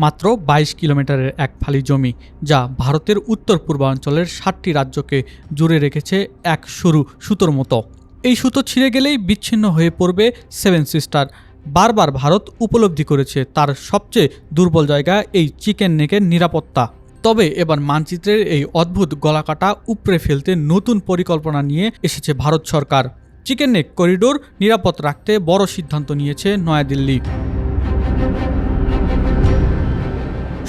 মাত্র ২২ কিলোমিটারের এক ফালি জমি, যা ভারতের উত্তর পূর্বাঞ্চলের ৭টি রাজ্যকে জুড়ে রেখেছে এক সরু সুতোর মতো। এই সুতো ছিঁড়ে গেলেই বিচ্ছিন্ন হয়ে পড়বে সেভেন সিস্টার। বারবার ভারত উপলব্ধি করেছে তার সবচেয়ে দুর্বল জায়গা এই চিকেন নেকের নিরাপত্তা। তবে এবার মানচিত্রের এই অদ্ভুত গলাকাটা উপড়ে ফেলতে নতুন পরিকল্পনা নিয়ে এসেছে ভারত সরকার। চিকেন নেক করিডোর নিরাপদ রাখতে বড় সিদ্ধান্ত নিয়েছে নয়াদিল্লি।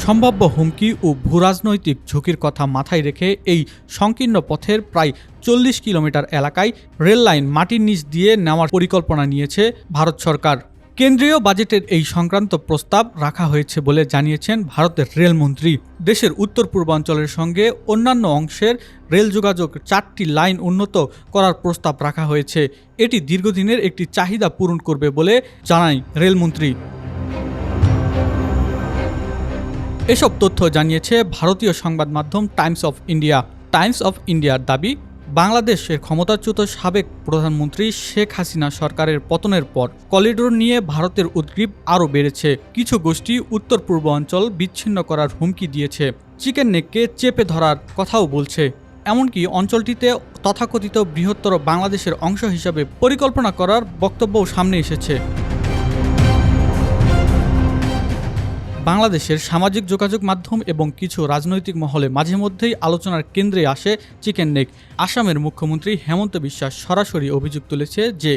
সম্ভাব্য হুমকি ও ভূরাজনৈতিক ঝুঁকির কথা মাথায় রেখে এই সংকীর্ণ পথের প্রায় ৪০ কিলোমিটার এলাকায় রেল লাইন মাটির নিচ দিয়ে নেওয়ার পরিকল্পনা নিয়েছে ভারত সরকার। কেন্দ্রীয় বাজেটের এই সংক্রান্ত প্রস্তাব রাখা হয়েছে বলে জানিয়েছেন ভারতের রেলমন্ত্রী। দেশের উত্তর পূর্বাঞ্চলের সঙ্গে অন্যান্য অংশের রেল যোগাযোগ ৪টি লাইন উন্নত করার প্রস্তাব রাখা হয়েছে। এটি দীর্ঘদিনের একটি চাহিদা পূরণ করবে বলে জানায় রেলমন্ত্রী। এসব তথ্য জানিয়েছে ভারতীয় সংবাদ মাধ্যম Times of India. Times of ইন্ডিয়ার দাবি, বাংলাদেশের ক্ষমতাচ্যুত সাবেক প্রধানমন্ত্রী শেখ হাসিনা সরকারের পতনের পর করিডোর নিয়ে ভারতের উদ্গ্রীব আরও বেড়েছে। কিছু গোষ্ঠী উত্তর পূর্বাঞ্চল বিচ্ছিন্ন করার হুমকি দিয়েছে, চিকেন নেককে চেপে ধরার কথাও বলছে। এমনকি অঞ্চলটিতে তথাকথিত বৃহত্তর বাংলাদেশের অংশ হিসাবে পরিকল্পনা করার বক্তব্যও সামনে এসেছে। বাংলাদেশের সামাজিক যোগাযোগ মাধ্যম এবং কিছু রাজনৈতিক মহলে মাঝে মধ্যেই আলোচনার কেন্দ্রে আসে চিকেন নেক। আসামের মুখ্যমন্ত্রী হেমন্ত বিশ্বাস সরাসরি অভিযোগ তুলেছে যে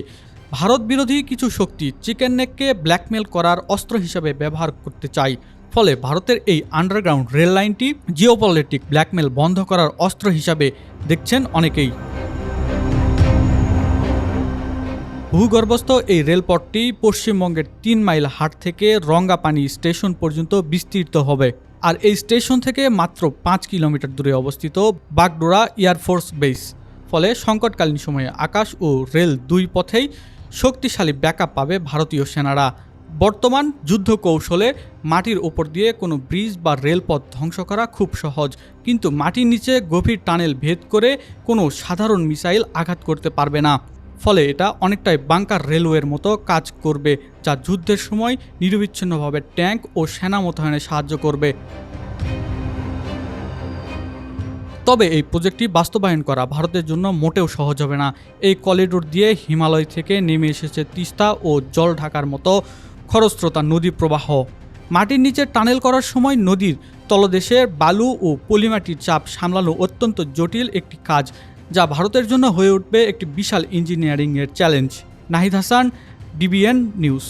ভারত বিরোধী কিছু শক্তি চিকেন নেককে ব্ল্যাকমেল করার অস্ত্র হিসাবে ব্যবহার করতে চায়। ফলে ভারতের এই আন্ডারগ্রাউন্ড রেল লাইনটি জিওপলিটিক ব্ল্যাকমেল বন্ধ করার অস্ত্র হিসাবে দেখছেন অনেকেই। ভূগর্ভস্থ এই রেলপথটি পশ্চিমবঙ্গের ৩ মাইল হাট থেকে রঙ্গাপানি স্টেশন পর্যন্ত বিস্তৃত হবে। আর এই স্টেশন থেকে মাত্র ৫ কিলোমিটার দূরে অবস্থিত বাগডোরা এয়ারফোর্স বেস। ফলে সংকটকালীন সময়ে আকাশ ও রেল দুই পথেই শক্তিশালী ব্যাকআপ পাবে ভারতীয় সেনারা। বর্তমান যুদ্ধ কৌশলে মাটির ওপর দিয়ে কোনো ব্রিজ বা রেলপথ ধ্বংস করা খুব সহজ, কিন্তু মাটির নিচে গভীর টানেল ভেদ করে কোনো সাধারণ মিসাইল আঘাত করতে পারবে না। ফলে এটা অনেকটাই বাংকার রেলওয়ের মতো কাজ করবে, যা যুদ্ধের সময় নিরবিচ্ছিন্নভাবে ট্যাঙ্ক ও সেনা মোতায়েনে সাহায্য করবে। তবে এই প্রজেক্টটি বাস্তবায়ন করা ভারতের জন্য মোটেও সহজ হবে না। এই করিডোর দিয়ে হিমালয় থেকে নেমে এসেছে তিস্তা ও জল ঢাকার মতো খরস্রোতা নদী প্রবাহ। মাটির নিচে টানেল করার সময় নদীর তলদেশের বালু ও পলিমাটির চাপ সামলানো অত্যন্ত জটিল একটি কাজ, যা ভারতের জন্য হয়ে উঠবে একটি বিশাল ইঞ্জিনিয়ারিংয়ের challenge. Nahid Hasan, DBN news.